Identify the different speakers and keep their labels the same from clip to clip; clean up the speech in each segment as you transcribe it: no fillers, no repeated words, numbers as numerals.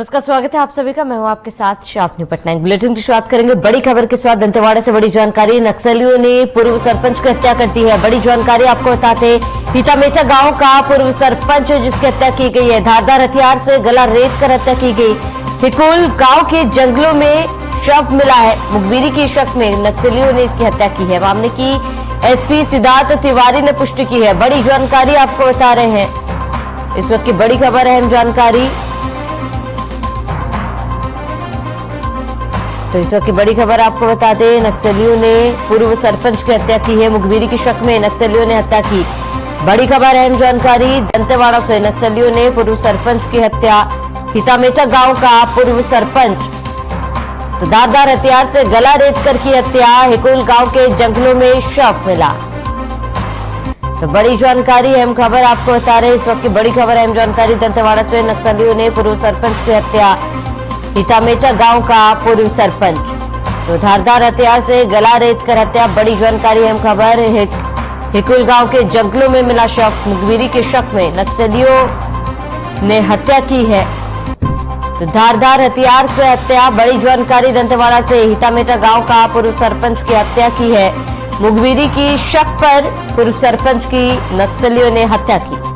Speaker 1: नमस्कार, स्वागत है आप सभी का। मैं हूं आपके साथ शापनी पटनायक। बुलेटिन की शुरुआत करेंगे बड़ी खबर के साथ। दंतेवाड़ा से बड़ी जानकारी। नक्सलियों ने पूर्व सरपंच की हत्या कर दी है। बड़ी जानकारी आपको बताते, हितामेचा गांव का पूर्व सरपंच जिसकी हत्या की गई है, धारदार हथियार से गला रेत कर हत्या की गई। हिकुल गांव के जंगलों में शव मिला है। मुखबिरी की शक में नक्सलियों ने इसकी हत्या की है। मामले की एसपी सिद्धार्थ तिवारी ने पुष्टि की है। बड़ी जानकारी आपको बता रहे हैं, इस वक्त की बड़ी खबर, अहम जानकारी। तो इस वक्त की बड़ी खबर आपको बता दें, नक्सलियों ने पूर्व सरपंच की हत्या की है। मुखबिरी की शक में नक्सलियों ने हत्या की। बड़ी खबर, अहम जानकारी। दंतेवाड़ा से नक्सलियों ने पूर्व सरपंच की हत्या। हितामेचा गांव का पूर्व सरपंच तो धारदार हथियार से गला रेत कर की हत्या। हिकुल गांव के जंगलों में शव मिला। तो बड़ी जानकारी, अहम खबर आपको बता रहे हैं, इस वक्त की बड़ी खबर, अहम जानकारी। दंतेवाड़ा से नक्सलियों ने पूर्व सरपंच की हत्या। हितामेचा गांव का पूर्व सरपंच तो धारदार हथियार से गला रेत कर हत्या। बड़ी जानकारी, अहम खबर। हिकुल गांव के जंगलों में मिला शव। मुखबिरी के शक में नक्सलियों ने हत्या की है। तो धारदार हथियार से हत्या। बड़ी जानकारी, दंतेवाड़ा से हितामेचा गांव का पूर्व सरपंच की हत्या की है। मुखबिरी की शक पर पूर्व सरपंच की नक्सलियों ने हत्या की।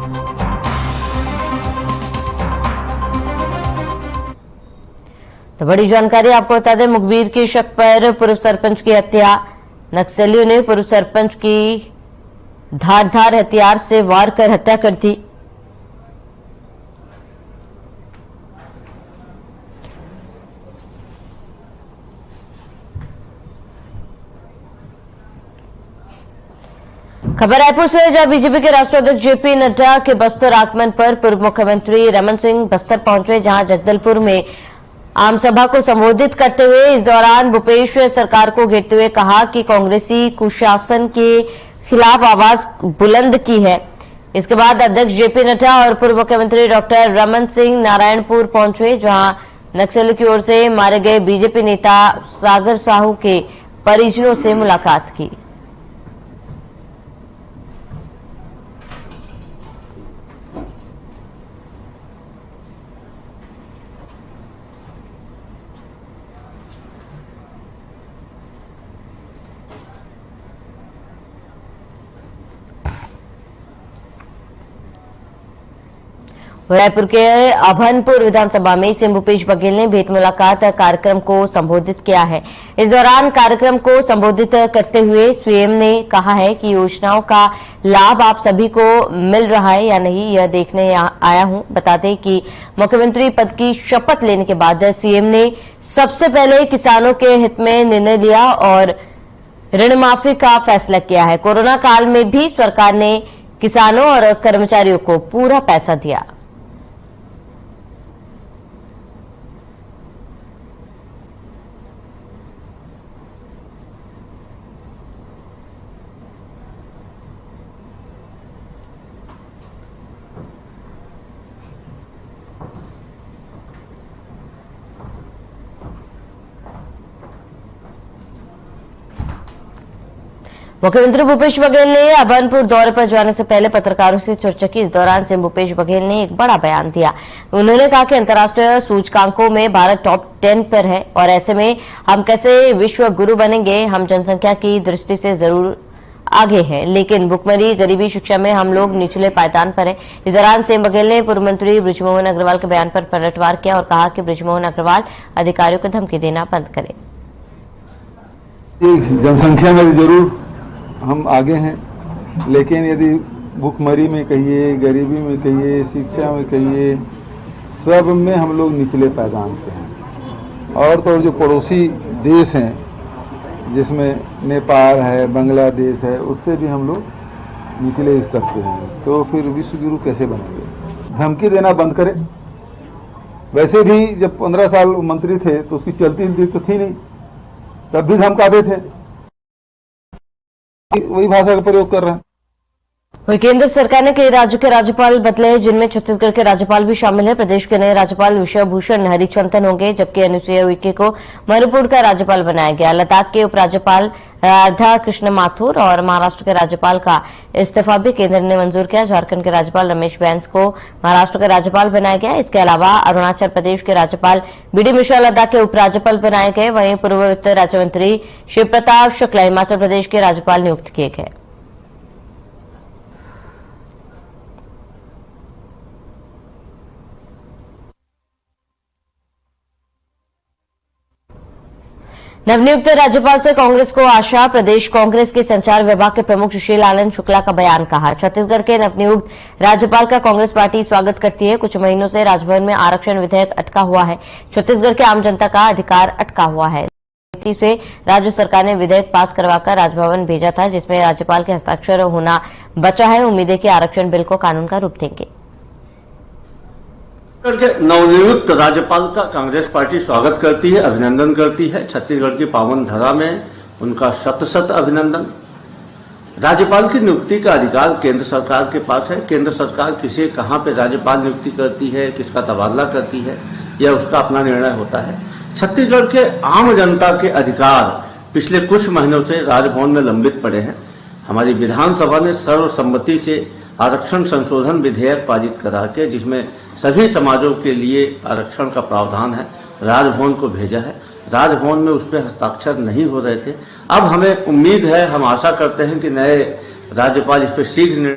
Speaker 1: तो बड़ी जानकारी आपको बता दें, मुखबिर की शक पर पूर्व सरपंच की हत्या। नक्सलियों ने पूर्व सरपंच की धारदार हथियार से वार कर हत्या कर दी। खबर रायपुर से, जहां बीजेपी के राष्ट्रीय अध्यक्ष जेपी नड्डा के बस्तर आगमन पर पूर्व मुख्यमंत्री रमन सिंह बस्तर पहुंचे, जहां जगदलपुर में आम सभा को संबोधित करते हुए इस दौरान भूपेश सरकार को घेरते हुए कहा कि कांग्रेसी कुशासन के खिलाफ आवाज बुलंद की है। इसके बाद अध्यक्ष जेपी नड्डा और पूर्व मुख्यमंत्री डॉक्टर रमन सिंह नारायणपुर पहुंचे, जहां नक्सलियों की ओर से मारे गए बीजेपी नेता सागर साहू के परिजनों से मुलाकात की। रायपुर के अभनपुर विधानसभा में सीएम भूपेश बघेल ने भेंट मुलाकात कार्यक्रम को संबोधित किया है। इस दौरान कार्यक्रम को संबोधित करते हुए सीएम ने कहा है कि योजनाओं का लाभ आप सभी को मिल रहा है या नहीं, यह देखने आया हूं। बता दें कि मुख्यमंत्री पद की शपथ लेने के बाद सीएम ने सबसे पहले किसानों के हित में निर्णय लिया और ऋण माफी का फैसला किया है। कोरोना काल में भी सरकार ने किसानों और कर्मचारियों को पूरा पैसा दिया। मुख्यमंत्री भूपेश बघेल ने अभनपुर दौरे पर जाने से पहले पत्रकारों से चर्चा की। इस दौरान सीएम भूपेश बघेल ने एक बड़ा बयान दिया। उन्होंने कहा कि अंतर्राष्ट्रीय सूचकांकों में भारत टॉप 10 पर है और ऐसे में हम कैसे विश्व गुरु बनेंगे। हम जनसंख्या की दृष्टि से जरूर आगे हैं, लेकिन भुखमरी, गरीबी, शिक्षा में हम लोग निचले पायदान पर हैं। इस दौरान सीएम बघेल ने पूर्व मंत्री बृजमोहन अग्रवाल के बयान पर पलटवार किया और कहा कि बृजमोहन अग्रवाल अधिकारियों को धमकी देना बंद करें।
Speaker 2: जनसंख्या में जरूर हम आगे हैं, लेकिन यदि भूखमरी में कहिए, गरीबी में कहिए, शिक्षा में कहिए, सब में हम लोग निचले पायदान पे हैं। और तो जो पड़ोसी देश हैं, जिसमें नेपाल है, बांग्लादेश है, उससे भी हम लोग निचले स्तर पे हैं। तो फिर विश्व गुरु कैसे बनेंगे? धमकी देना बंद करें। वैसे भी जब 15 साल मंत्री थे तो उसकी चलती तो थी नहीं, तब भी धमकाते थे। वही भाषा का प्रयोग कर रहे हैं।
Speaker 1: वहीं केंद्र सरकार ने कई राज्यों के राज्यपाल बदले हैं, जिनमें छत्तीसगढ़ के राज्यपाल भी शामिल हैं। प्रदेश के नए राज्यपाल विश्वभूषण हरिचंदन होंगे, जबकि अनुसुईया उइके को मणिपुर का राज्यपाल बनाया गया। लद्दाख के उपराज्यपाल राधा कृष्ण माथुर और महाराष्ट्र के राज्यपाल का इस्तीफा भी केंद्र ने मंजूर किया। झारखंड के राज्यपाल रमेश बैस को महाराष्ट्र का राज्यपाल बनाया गया। इसके अलावा अरुणाचल प्रदेश के राज्यपाल बीडी मिश्रा लद्दाख के उपराज्यपाल बनाए गए। वहीं पूर्व वित्त राज्य मंत्री शिव प्रताप शुक्ला हिमाचल प्रदेश के राज्यपाल नियुक्त किए गए। नवनियुक्त राज्यपाल से कांग्रेस को आशा। प्रदेश कांग्रेस के संचार विभाग के प्रमुख सुशील आनंद शुक्ला का बयान कहा, छत्तीसगढ़ के नवनियुक्त राज्यपाल का कांग्रेस पार्टी स्वागत करती है। कुछ महीनों से राजभवन में आरक्षण विधेयक अटका हुआ है। छत्तीसगढ़ के आम जनता का अधिकार अटका हुआ है। से राज्य सरकार ने विधेयक पास करवाकर राजभवन भेजा था, जिसमें राज्यपाल के हस्ताक्षर होना बचा है। उम्मीद है कि आरक्षण बिल को कानून का रूप देंगे।
Speaker 3: छत्तीसगढ़ के नवनियुक्त राज्यपाल का कांग्रेस पार्टी स्वागत करती है, अभिनंदन करती है। छत्तीसगढ़ की पावन धरा में उनका शत शत अभिनंदन। राज्यपाल की नियुक्ति का अधिकार केंद्र सरकार के पास है। केंद्र सरकार किसे कहां पे राज्यपाल नियुक्ति करती है, किसका तबादला करती है, यह उसका अपना निर्णय होता है। छत्तीसगढ़ के आम जनता के अधिकार पिछले कुछ महीनों से राजभवन में लंबित पड़े हैं। हमारी विधानसभा ने सर्वसम्मति से आरक्षण संशोधन विधेयक पारित करा के, जिसमें सभी समाजों के लिए आरक्षण का प्रावधान है, राजभवन को भेजा है। राजभवन में उस पर हस्ताक्षर नहीं हो रहे थे। अब हमें उम्मीद है, हम आशा करते हैं कि नए राज्यपाल इस पर शीघ्र निर्णय।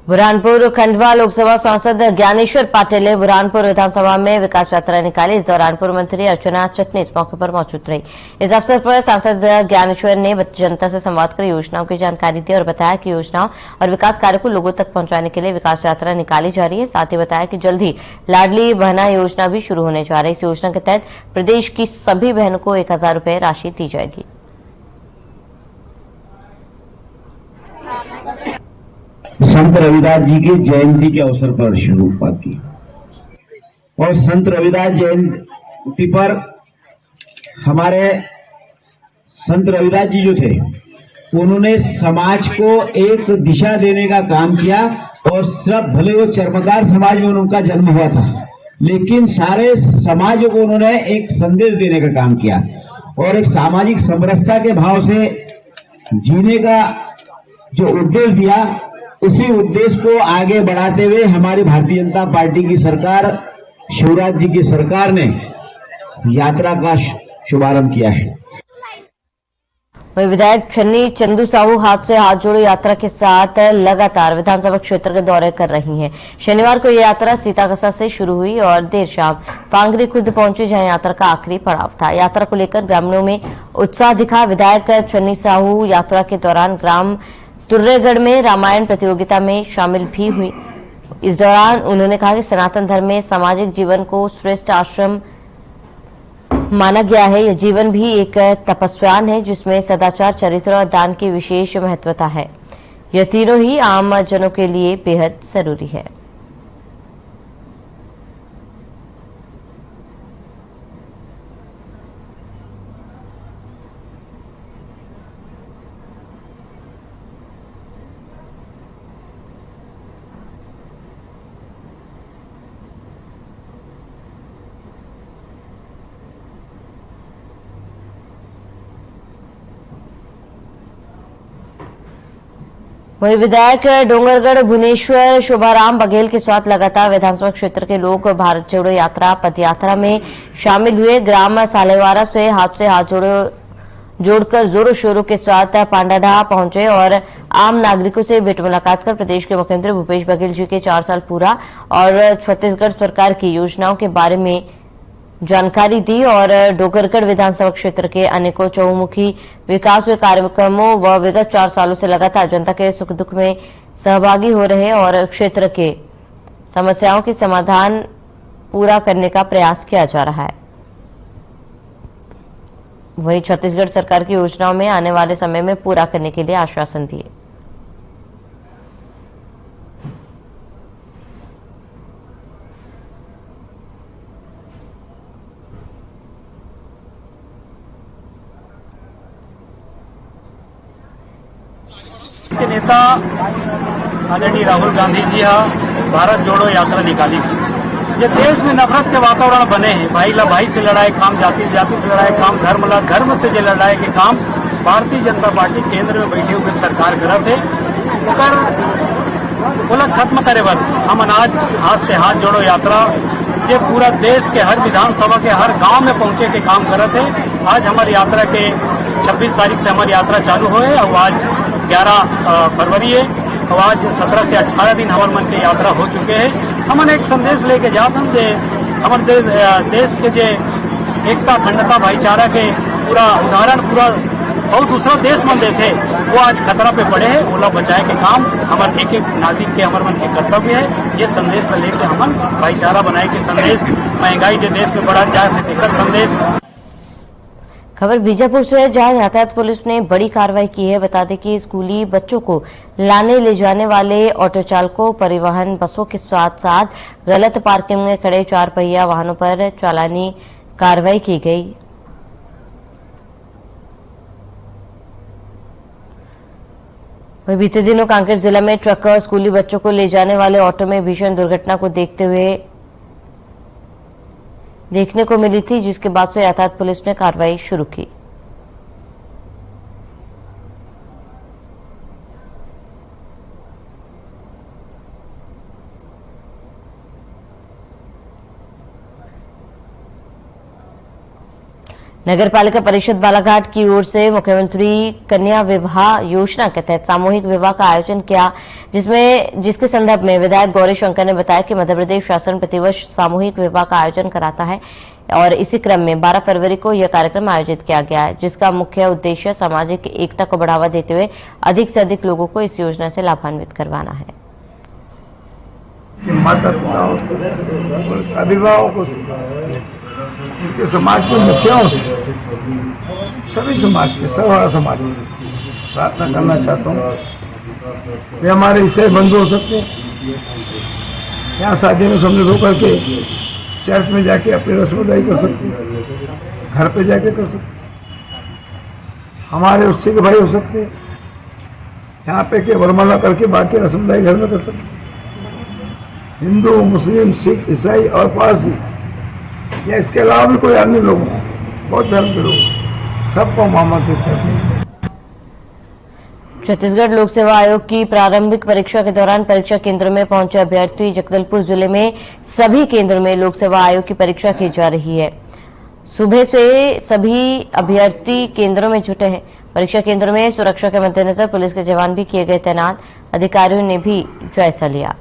Speaker 1: बुरहानपुर खंडवा लोकसभा सांसद ज्ञानेश्वर पाटिल ने बुरहानपुर विधानसभा में विकास यात्रा निकाली। इस दौरान पूर्व मंत्री अर्चना चटनी इस मौके पर मौजूद रही। इस अवसर पर सांसद ज्ञानेश्वर ने जनता से संवाद कर योजनाओं की जानकारी दी और बताया कि योजनाओं और विकास कार्य को लोगों तक पहुंचाने के लिए विकास यात्रा निकाली जा रही है। साथ ही बताया कि जल्द ही लाडली बहना योजना भी शुरू होने जा रही है। इस योजना के तहत प्रदेश की सभी बहनों को 1000 रुपए राशि दी जाएगी।
Speaker 4: संत रविदास जी की जयंती के अवसर पर शुरुआत की और संत रविदास जयंती पर हमारे संत रविदास जी जो थे, उन्होंने समाज को एक दिशा देने का काम किया। और सब भले वो चर्मकार समाज में उनका जन्म हुआ था, लेकिन सारे समाज को उन्होंने एक संदेश देने का काम किया और एक सामाजिक समरसता के भाव से जीने का जो उद्देश्य दिया, उसी उद्देश्य को आगे बढ़ाते हुए हमारी भारतीय जनता पार्टी की सरकार, शिवराज जी की सरकार ने यात्रा का शुभारंभ किया है।
Speaker 1: वहीं विधायक छन्नी चंदू साहू हाथ से हाथ जोड़ो यात्रा के साथ लगातार विधानसभा क्षेत्र के दौरे कर रही हैं। शनिवार को यह यात्रा सीताकसा से शुरू हुई और देर शाम पांगरी खुर्द पहुंची, जहां यात्रा का आखिरी पड़ाव था। यात्रा को लेकर ग्रामीणों में उत्साह दिखा। विधायक छन्नी साहू यात्रा के दौरान ग्राम तुर्रेगढ़ में रामायण प्रतियोगिता में शामिल भी हुई। इस दौरान उन्होंने कहा कि सनातन धर्म में सामाजिक जीवन को श्रेष्ठ आश्रम माना गया है। यह जीवन भी एक तपस्यान है, जिसमें सदाचार, चरित्र और दान की विशेष महत्वता है। यह तीनों ही आम जनों के लिए बेहद जरूरी है। वहीं विधायक डोंगरगढ़ भुवनेश्वर शोभाराम बघेल के साथ लगातार विधानसभा क्षेत्र के लोग भारत जोड़ो यात्रा पदयात्रा में शामिल हुए। ग्राम सालेवारा से हाथ जोड़कर जोरों शोरों के साथ पांडाढा पहुंचे और आम नागरिकों से भेंट मुलाकात कर प्रदेश के मुख्यमंत्री भूपेश बघेल जी के 4 साल पूरा और छत्तीसगढ़ सरकार की योजनाओं के बारे में जानकारी दी और डोंगरगढ़ विधानसभा क्षेत्र के अनेकों चहुमुखी विकास के कार्यक्रमों व विगत 4 सालों से लगातार जनता के सुख दुख में सहभागी हो रहे और क्षेत्र के समस्याओं के समाधान पूरा करने का प्रयास किया जा रहा है। वहीं छत्तीसगढ़ सरकार की योजनाओं में आने वाले समय में पूरा करने के लिए आश्वासन दिए।
Speaker 5: के नेता आदरणीय राहुल गांधी जी भारत जोड़ो यात्रा निकाली थी। जो देश में नफरत के वातावरण बने हैं, भाई ला भाई से लड़ाई काम, जाति जाति से लड़ाई काम, धर्म ला धर्म से जो लड़ाई के काम भारतीय जनता पार्टी केंद्र में बैठे हुए सरकार करत है। बोला खत्म करे बर हम अनाज हाथ से हाथ जोड़ो यात्रा ये पूरा देश के हर विधानसभा के हर गांव में पहुंचे के काम करत है। आज हमारी यात्रा के 26 तारीख से हमारी यात्रा चालू हो है और आज 11 फरवरी है और आज 17 से 18 दिन हमारे मन की यात्रा हो चुके हैं। हमने एक संदेश लेके जाते हैं हमारे देश के जो एकता अखंडता भाईचारा के पूरा उदाहरण पूरा बहुत दूसरा देश मन देखे वो आज खतरा पे पड़े हैं। ओला बचाए के काम हमारे एक एक नागरिक के हमारे मन के कर्तव्य है। ये संदेश लेके हम भाईचारा बनाए के संदेश, महंगाई जो देश में बढ़ा जाए देकर संदेश।
Speaker 1: खबर बीजापुर से है, जहां यातायात पुलिस ने बड़ी कार्रवाई की है। बता दें कि स्कूली बच्चों को लाने ले जाने वाले ऑटो चालकों, परिवहन बसों के साथ साथ गलत पार्किंग में खड़े 4 पहिया वाहनों पर चालानी कार्रवाई की गई। वहीं बीते दिनों कांकेर जिला में ट्रक और स्कूली बच्चों को ले जाने वाले ऑटो में भीषण दुर्घटना को देखने को मिली थी, जिसके बाद से यातायात पुलिस ने कार्रवाई शुरू की। नगर पालिका परिषद बालाघाट की ओर से मुख्यमंत्री कन्या विवाह योजना के तहत सामूहिक विवाह का आयोजन किया, जिसके संदर्भ में विधायक गौरी शंकर ने बताया कि मध्य प्रदेश शासन प्रतिवर्ष सामूहिक विवाह का आयोजन कराता है और इसी क्रम में 12 फरवरी को यह कार्यक्रम आयोजित किया गया है, जिसका मुख्य उद्देश्य सामाजिक एकता को बढ़ावा देते हुए अधिक से अधिक लोगों को इस योजना से लाभान्वित करवाना है।
Speaker 6: माता पिताओं को, अभिभावकों को, उनके समाज के मुखियाओं से, सभी समाज के, सर्व समाज प्रार्थना करना चाहता हूँ। वे हमारे ईसाई बंधु हो सकते हैं, यहाँ शादी में सम्मिलित होकर के चर्च में जाके अपनी रस्म अदाई कर सकते हैं, घर पे जाके कर सकते हैं। हमारे उससे के भाई हो सकते हैं, यहाँ पे के वरमाला करके बाकी रस्म अदाई घर में कर सकते हैं। हिंदू, मुस्लिम, सिख, ईसाई और पारसी या इसके अलावा भी कोई अन्य लोग हैं, बहुत धर्म के लोग, सबको हम आमंत्रित करते हैं।
Speaker 1: छत्तीसगढ़ लोक सेवा आयोग की प्रारंभिक परीक्षा के दौरान परीक्षा केंद्र में पहुंचे अभ्यर्थी। जगदलपुर जिले में सभी केंद्रों में लोक सेवा आयोग की परीक्षा की जा रही है। सुबह से सभी अभ्यर्थी केंद्रों में जुटे हैं। परीक्षा केंद्र में सुरक्षा के मद्देनजर पुलिस के जवान भी किए गए तैनात। अधिकारियों ने भी जायजा लिया।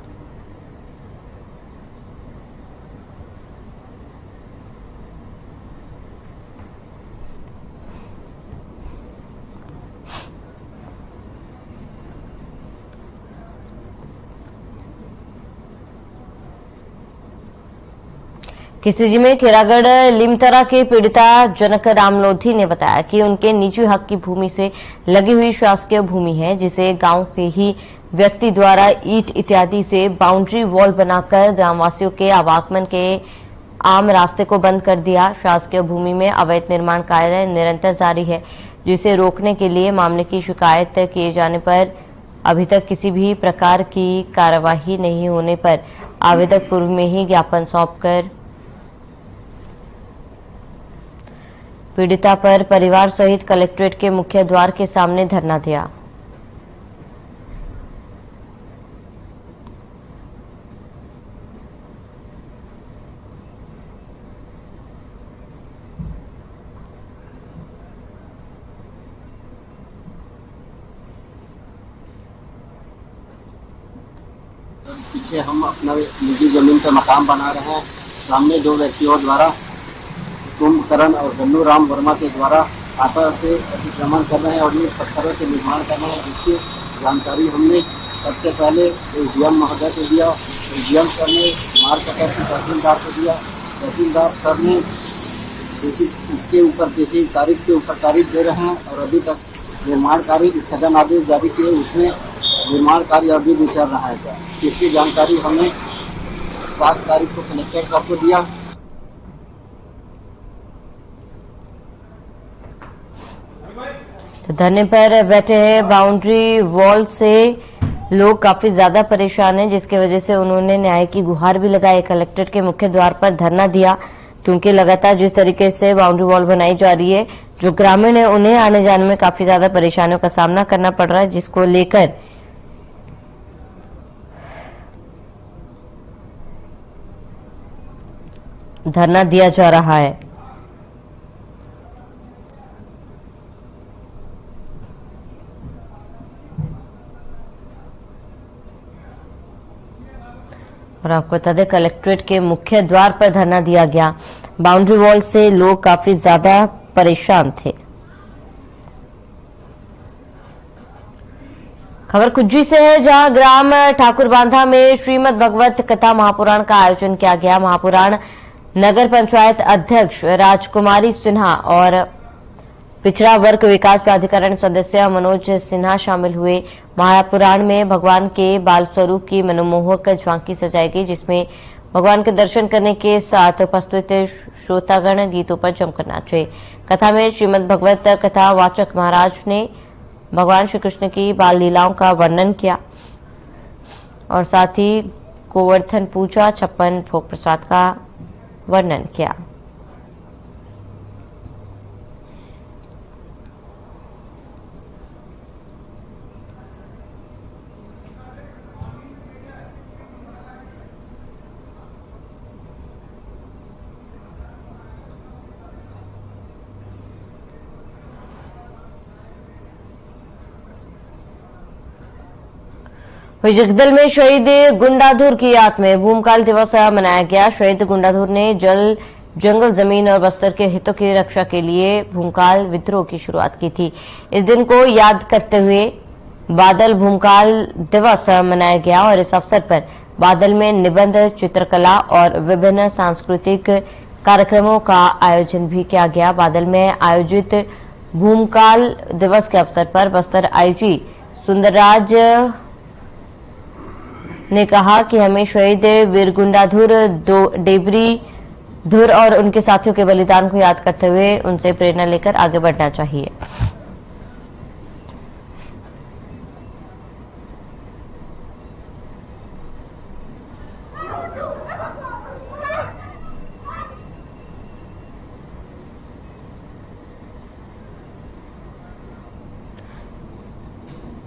Speaker 1: किसी में खेरागढ़ लिमतरा के पीड़िता जनक राम लोधी ने बताया कि उनके निजी हक की भूमि से लगी हुई शासकीय भूमि है, जिसे गांव के ही व्यक्ति द्वारा ईंट इत्यादि से बाउंड्री वॉल बनाकर ग्रामवासियों के आवागमन के आम रास्ते को बंद कर दिया। शासकीय भूमि में अवैध निर्माण कार्य निरंतर जारी है, जिसे रोकने के लिए मामले की शिकायत किए जाने पर अभी तक किसी भी प्रकार की कार्यवाही नहीं होने पर आवेदक पूर्व में ही ज्ञापन सौंपकर पीड़िता पर परिवार सहित कलेक्ट्रेट के मुख्य द्वार के सामने धरना दिया।
Speaker 7: पीछे हम अपना निजी जमीन पर मकान बना रहे हैं। सामने 2 व्यक्तियों द्वारा कुंभकर्ण और गन्नू राम वर्मा के द्वारा आपस से अतिक्रमण कर रहे हैं और ये पत्थरों से निर्माण कर रहे हैं, जिसकी जानकारी हमने सबसे पहले एसडीएम महोदय को दिया। एसडीएम सर ने मार्गदर्शन की तहसीलदार को दिया। तहसीलदार सर ने उसके ऊपर जैसे तारीख के ऊपर तारीख दे रहे हैं और अभी तक निर्माण कार्य स्थगन आदेश जारी किए, उसमें निर्माण कार्य अभी भी चल रहा है सर। इसकी जानकारी हमने 7 तारीख को कलेक्टर साहब को दिया।
Speaker 1: तो धरने पर बैठे हैं। बाउंड्री वॉल से लोग काफी ज्यादा परेशान हैं, जिसकी वजह से उन्होंने न्याय की गुहार भी लगाई। कलेक्ट्रेट के मुख्य द्वार पर धरना दिया, क्योंकि लगातार जिस तरीके से बाउंड्री वॉल बनाई जा रही है, जो ग्रामीण है उन्हें आने जाने में काफी ज्यादा परेशानियों का सामना करना पड़ रहा है, जिसको लेकर धरना दिया जा रहा है। और आपको बता दें, कलेक्ट्रेट के मुख्य द्वार पर धरना दिया गया। बाउंड्री वॉल से लोग काफी ज्यादा परेशान थे। खबर कुज्जी से है, जहां ग्राम ठाकुरबांधा में श्रीमद् भगवत कथा महापुराण का आयोजन किया गया। महापुराण नगर पंचायत अध्यक्ष राजकुमारी सिन्हा और पिछड़ा वर्ग विकास प्राधिकरण सदस्य मनोज सिन्हा शामिल हुए। महापुराण में भगवान के बाल स्वरूप की मनमोहक झांकी सजाई गई, जिसमें भगवान के दर्शन करने के साथ उपस्थित श्रोतागण गीतों पर जमकर नाचे। कथा में श्रीमद् भगवत कथा वाचक महाराज ने भगवान श्री कृष्ण की बाल लीलाओं का वर्णन किया और साथ ही गोवर्धन पूजा, 56 भोग प्रसाद का वर्णन किया। जगदल में शहीद गुंडाधुर की याद में भूमकाल दिवस मनाया गया। शहीद गुंडाधुर ने जल, जंगल, जमीन और बस्तर के हितों की रक्षा के लिए भूमकाल विद्रोह की शुरुआत की थी। इस दिन को याद करते हुए बादल भूमकाल दिवस मनाया गया और इस अवसर पर बादल में निबंध, चित्रकला और विभिन्न सांस्कृतिक कार्यक्रमों का आयोजन भी किया गया। बादल में आयोजित भूमकाल दिवस के अवसर पर बस्तर आईजी सुंदरराज ने कहा कि हमें शहीद वीर गुंडाधुर डेबरी धुर और उनके साथियों के बलिदान को याद करते हुए उनसे प्रेरणा लेकर आगे बढ़ना चाहिए।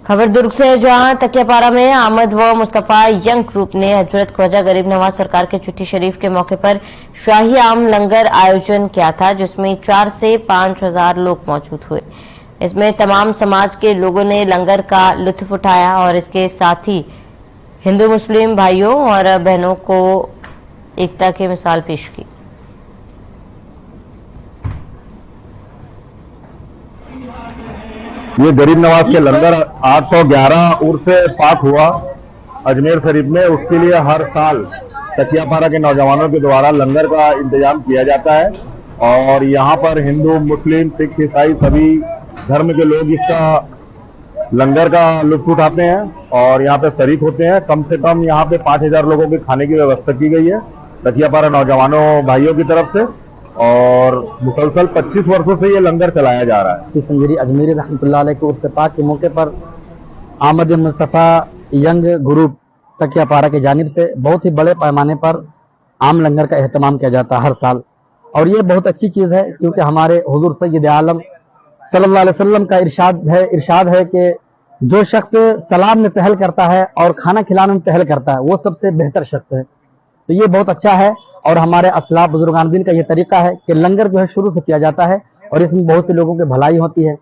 Speaker 1: खबर दुर्ग से, जहां तकियापारा में आमद व मुस्तफा यंग ग्रुप ने हजरत ख्वाजा गरीब नवाज सरकार के चिट्ठी शरीफ के मौके पर शाही आम लंगर आयोजन किया था, जिसमें 4 से 5 हजार लोग मौजूद हुए। इसमें तमाम समाज के लोगों ने लंगर का लुत्फ उठाया और इसके साथ ही हिंदू मुस्लिम भाइयों और बहनों को एकता की मिसाल पेश की।
Speaker 8: ये गरीब नवाज के लंगर 811 उर्स पाक हुआ अजमेर शरीफ में, उसके लिए हर साल तकियापारा के नौजवानों के द्वारा लंगर का इंतजाम किया जाता है और यहाँ पर हिंदू, मुस्लिम, सिख, ईसाई सभी धर्म के लोग इसका लंगर का लुत्फ उठाते हैं और यहाँ पे शरीक होते हैं। कम से कम यहाँ पे 5000 लोगों के खाने की व्यवस्था की गई है तकियापारा नौजवानों भाइयों की तरफ से और मुसलसल 25 वर्षों से ये लंगर चलाया जा रहा है।
Speaker 9: संजरी अजमेरी रहमतुल्लाह अलैह के उर्स पाक के मौके पर आमद मुस्तफा यंग ग्रुप तकियापारा की जानिब से बहुत ही बड़े पैमाने पर आम लंगर का एहतमाम किया जाता है हर साल, और ये बहुत अच्छी चीज है क्योंकि हमारे हुजूर सैयद आलम सल्लल्लाहु अलैहि वसल्लम का इरशाद है कि जो शख्स सलाम में पहल करता है और खाना खिलाने में पहल करता है वो सबसे बेहतर शख्स है। तो ये बहुत अच्छा है और हमारे असलाफ बुजुर्गान दिन का ये तरीका है कि लंगर जो है शुरू से किया जाता है और इसमें बहुत से लोगों की भलाई होती है।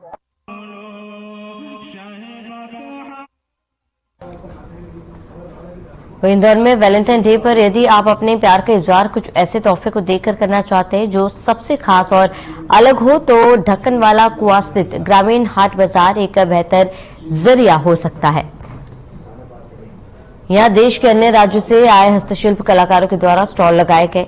Speaker 1: इंदौर में वैलेंटाइन डे पर यदि आप अपने प्यार का इजहार कुछ ऐसे तोहफे को देकर करना चाहते हैं जो सबसे खास और अलग हो, तो ढक्कन वाला कुआं स्थित ग्रामीण हाट बाजार एक बेहतर जरिया हो सकता है। यहां देश के अन्य राज्यों से आए हस्तशिल्प कलाकारों के द्वारा स्टॉल लगाए गए,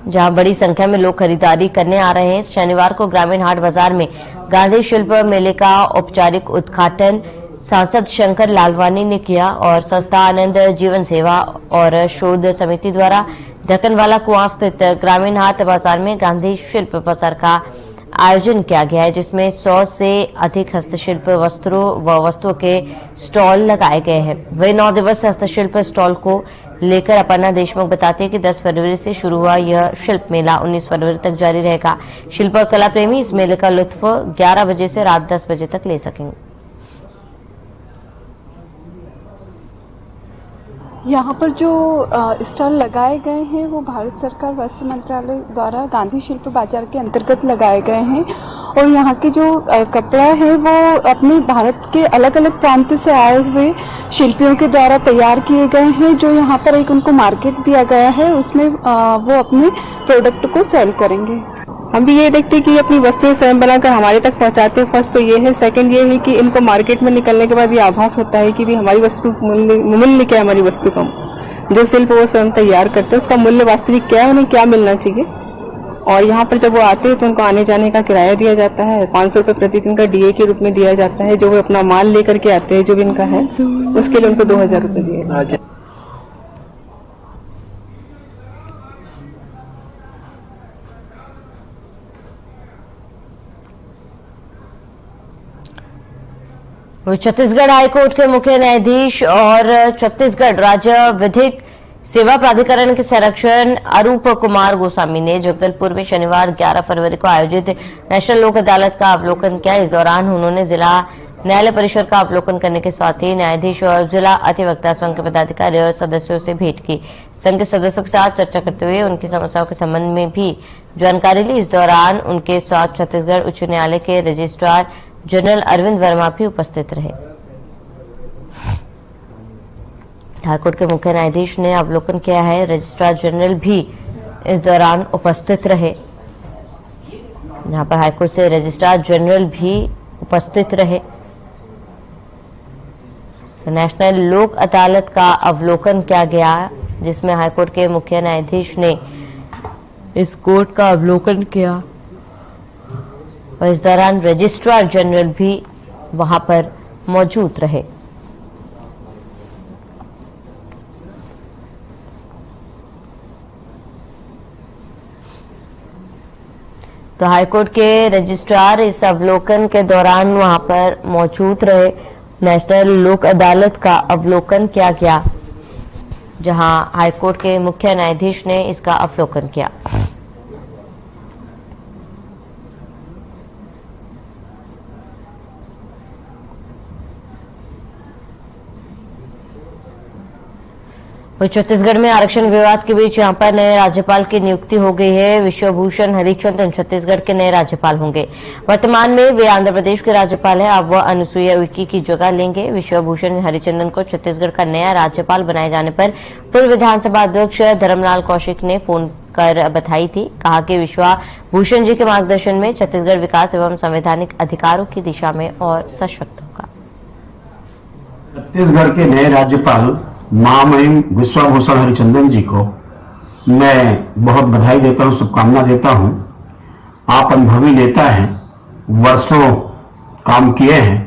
Speaker 1: जहां बड़ी संख्या में लोग खरीदारी करने आ रहे हैं। शनिवार को ग्रामीण हाट बाजार में गांधी शिल्प मेले का औपचारिक उद्घाटन सांसद शंकर लालवानी ने किया और संस्था आनंद जीवन सेवा और शोध समिति द्वारा ढक्कन वाला कुआं स्थित ग्रामीण हाट बाजार में गांधी शिल्प बाजार का आयोजन किया गया है, जिसमें 100 से अधिक हस्तशिल्प वस्त्रों व वस्तुओं के स्टॉल लगाए गए हैं। वही 9 दिवसीय हस्तशिल्प स्टॉल को लेकर अपर्णा देशमुख बताते हैं कि 10 फरवरी से शुरू हुआ यह शिल्प मेला 19 फरवरी तक जारी रहेगा। शिल्प और कला प्रेमी इस मेले का लुत्फ 11 बजे से रात 10 बजे तक ले सकेंगे।
Speaker 10: यहाँ पर जो स्टॉल लगाए गए हैं वो भारत सरकार वस्त्र मंत्रालय द्वारा गांधी शिल्प बाजार के अंतर्गत लगाए गए हैं और यहाँ के जो कपड़ा है वो अपने भारत के अलग अलग प्रांत से आए हुए शिल्पियों के द्वारा तैयार किए गए हैं, जो यहाँ पर एक उनको मार्केट दिया गया है, उसमें वो अपने प्रोडक्ट को सेल करेंगे। हम भी ये देखते हैं कि अपनी वस्तुएं स्वयं बनाकर हमारे तक पहुंचाते हैं। फर्स्ट तो ये है, सेकंड ये है कि इनको मार्केट में निकलने के बाद ये आभास होता है कि भी हमारी वस्तु मूल्य क्या है, हमारी वस्तु का जो शिल्प वो स्वयं तैयार करते हैं उसका मूल्य वास्तविक क्या है, उन्हें क्या मिलना चाहिए। और यहाँ पर जब वो आते हैं तो उनको आने जाने का किराया दिया जाता है, 500 रुपये प्रतिदिन का DA के रूप में दिया जाता है। जो वो अपना माल लेकर के आते हैं जो भी इनका है उसके लिए उनको 2000 रुपये दिए जाते हैं।
Speaker 1: छत्तीसगढ़ हाईकोर्ट के मुख्य न्यायाधीश और छत्तीसगढ़ राज्य विधिक सेवा प्राधिकरण के संरक्षण अरूप कुमार गोस्वामी ने जगदलपुर में शनिवार 11 फरवरी को आयोजित नेशनल लोक अदालत का अवलोकन किया। इस दौरान उन्होंने जिला न्यायालय परिसर का अवलोकन करने के साथ ही न्यायाधीश और जिला अधिवक्ता संघ के पदाधिकारी और सदस्यों से भेंट की। संघ के सदस्यों के साथ चर्चा करते हुए उनकी समस्याओं के संबंध में भी जानकारी ली। इस दौरान उनके साथ छत्तीसगढ़ उच्च न्यायालय के रजिस्ट्रार जनरल अरविंद वर्मा भी उपस्थित रहे। हाईकोर्ट के मुख्य न्यायाधीश ने अवलोकन किया है, रजिस्ट्रार जनरल भी इस दौरान उपस्थित रहे। यहां पर हाईकोर्ट से रजिस्ट्रार जनरल भी उपस्थित रहे। नेशनल लोक अदालत का अवलोकन किया गया, जिसमें हाईकोर्ट के मुख्य न्यायाधीश ने इस कोर्ट का अवलोकन किया और इस दौरान रजिस्ट्रार जनरल भी वहां पर मौजूद रहे। तो हाईकोर्ट के रजिस्ट्रार इस अवलोकन के दौरान वहां पर मौजूद रहे। नेशनल लोक अदालत का अवलोकन किया गया, जहां हाईकोर्ट के मुख्य न्यायाधीश ने इसका अवलोकन किया। छत्तीसगढ़ में आरक्षण विवाद के बीच यहां पर नए राज्यपाल की नियुक्ति हो गई है। विश्वभूषण हरिचंदन छत्तीसगढ़ के नए राज्यपाल होंगे। वर्तमान में वे आंध्र प्रदेश के राज्यपाल हैं। अब वह अनुसुईया उइके की जगह लेंगे। विश्वभूषण हरिचंदन को छत्तीसगढ़ का नया राज्यपाल बनाए जाने पर पूर्व विधानसभा अध्यक्ष धर्मलाल कौशिक ने फोन कर बधाई थी। कहा कि विश्वभूषण जी के मार्गदर्शन में छत्तीसगढ़ विकास एवं संवैधानिक अधिकारों की दिशा में और सशक्त होगा।
Speaker 4: छत्तीसगढ़ के नए राज्यपाल महामहिम विश्वभूषण हरिचंदन जी को मैं बहुत बधाई देता हूं, शुभकामना देता हूं। आप अनुभवी नेता हैं, वर्षों काम किए हैं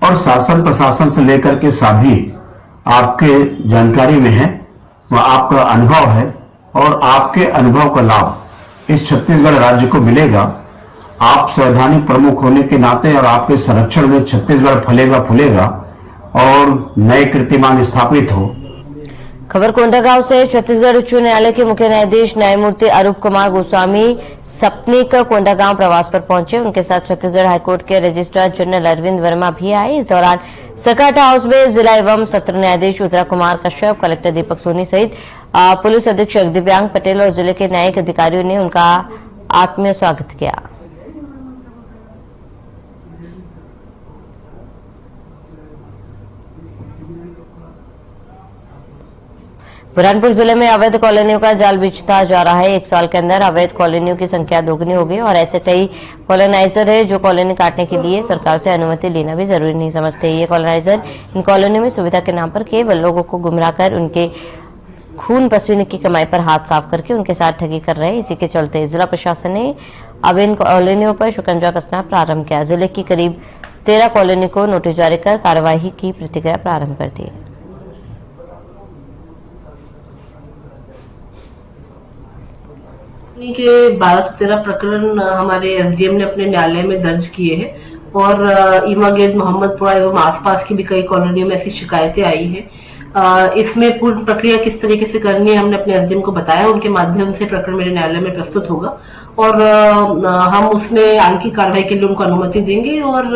Speaker 4: और शासन प्रशासन से लेकर के सभी आपके जानकारी में है, वह आपका अनुभव है और आपके अनुभव का लाभ इस छत्तीसगढ़ राज्य को मिलेगा। आप संवैधानिक प्रमुख होने के नाते और आपके संरक्षण में छत्तीसगढ़ फलेगा फूलेगा और नए कीर्तिमान स्थापित हो।
Speaker 1: खबर कोंडागांव से छत्तीसगढ़ उच्च न्यायालय के मुख्य न्यायाधीश न्यायमूर्ति अरूप कुमार गोस्वामी सपनिक कोंडागांव प्रवास पर पहुंचे। उनके साथ छत्तीसगढ़ हाईकोर्ट के रजिस्ट्रार जनरल अरविंद वर्मा भी आए। इस दौरान सरकाटा हाउस में जिला एवं सत्र न्यायाधीश उत्तरा कुमार कश्यप, कलेक्टर दीपक सोनी सहित पुलिस अधीक्षक दिव्यांग पटेल और जिले के न्यायिक अधिकारियों ने उनका आत्मीय स्वागत किया। बुरहानपुर जिले में अवैध कॉलोनियों का जाल बिछता जा रहा है। 1 साल के अंदर अवैध कॉलोनियों की संख्या दोगुनी हो गई और ऐसे कई कॉलोनाइजर है जो कॉलोनी काटने के लिए सरकार से अनुमति लेना भी जरूरी नहीं समझते। ये कॉलोनाइजर इन कॉलोनियों में सुविधा के नाम पर केवल लोगों को गुमराह कर उनके खून पसीने की कमाई पर हाथ साफ करके उनके साथ ठगी कर रहे हैं। इसी के चलते जिला प्रशासन ने अब इन कॉलोनियों पर शिकंजा कसना प्रारंभ किया। जिले की करीब 13 कॉलोनी को नोटिस जारी कर कार्यवाही की प्रतिक्रिया प्रारंभ कर दी।
Speaker 11: के 12-13 प्रकरण हमारे एसडीएम ने अपने न्यायालय में दर्ज किए हैं और ईमा गेट, मोहम्मदपुरा एवं आसपास की भी कई कॉलोनियों में ऐसी शिकायतें आई हैं। इसमें पूर्ण प्रक्रिया किस तरीके से करनी है हमने अपने एसडीएम को बताया, उनके माध्यम से प्रकरण मेरे न्यायालय में प्रस्तुत होगा और हम उसमें आगे की कार्रवाई के लिए उनको अनुमति देंगे और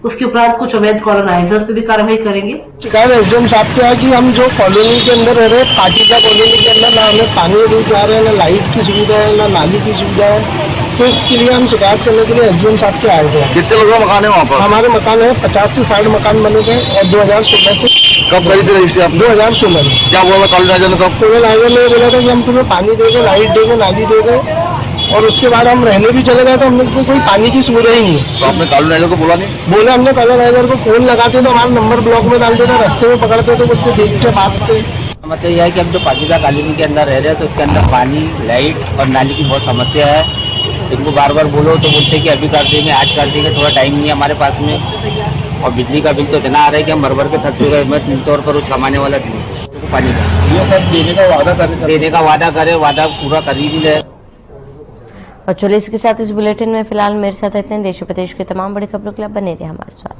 Speaker 11: उसके उपरांत कुछ अवैध कॉलोनाइजर्स पे भी कार्रवाई करेंगे।
Speaker 6: शिकायत एसडीएम साहब क्या है कि हम जो कॉलोनी के अंदर रह रहे हैं, पाटीदा कॉलोनी के अंदर ना हमें पानी नहीं जा रहे हैं, ना लाइट की सुविधा है, ना नाली की सुविधा है, तो इसके लिए हम शिकायत करने के लिए एसडीएम साहब के आए थे।
Speaker 8: कितने लोगों का मकान है वहाँ पर?
Speaker 6: हमारे मकान है 50 से 60 मकान बने थे और 2016 से।
Speaker 8: कब करी थी रजिस्ट्री आप?
Speaker 6: 2016 में।
Speaker 8: क्या बोला कॉलोनाइजर ने? कब
Speaker 6: कॉलोनाइजर ने बोला था कि हम तुम्हें पानी देंगे, लाइट देंगे, नाली देंगे और उसके बाद हम रहने भी चले गए तो हम लोग को कोई पानी की सुविधा ही नहीं है।
Speaker 8: तो आपने कॉलोनाइजर को बोला नहीं?
Speaker 6: बोले हमने कॉलोनाइजर को फोन लगाते तो हमारा नंबर ब्लॉक में डाल देते, रास्ते में पकड़ते तो बोलते देखते बांटते।
Speaker 12: मतलब यह है कि हम जो पाटीदा कॉलोनी के अंदर रह रहे हैं तो उसके अंदर पानी, लाइट और नाली की बहुत समस्या है। इनको बार बार बोलो तो बोलते कि अभी कर देंगे, आज कर देंगे, थोड़ा टाइम नहीं है हमारे पास में। और बिजली का बिल तो इतना आ रहा है कि हम भर के थक चुके हैं। मैं तौर पर उस कमाने वाला नहीं पानी का
Speaker 6: ये सब देने का वादा करे,
Speaker 12: वादा पूरा कर ही नहीं रहे।
Speaker 1: और चलिए इसके साथ इस बुलेटिन में फिलहाल मेरे साथ इतने। देश प्रदेश के तमाम बड़ी खबरों के लिए बने रहे हमारे साथ।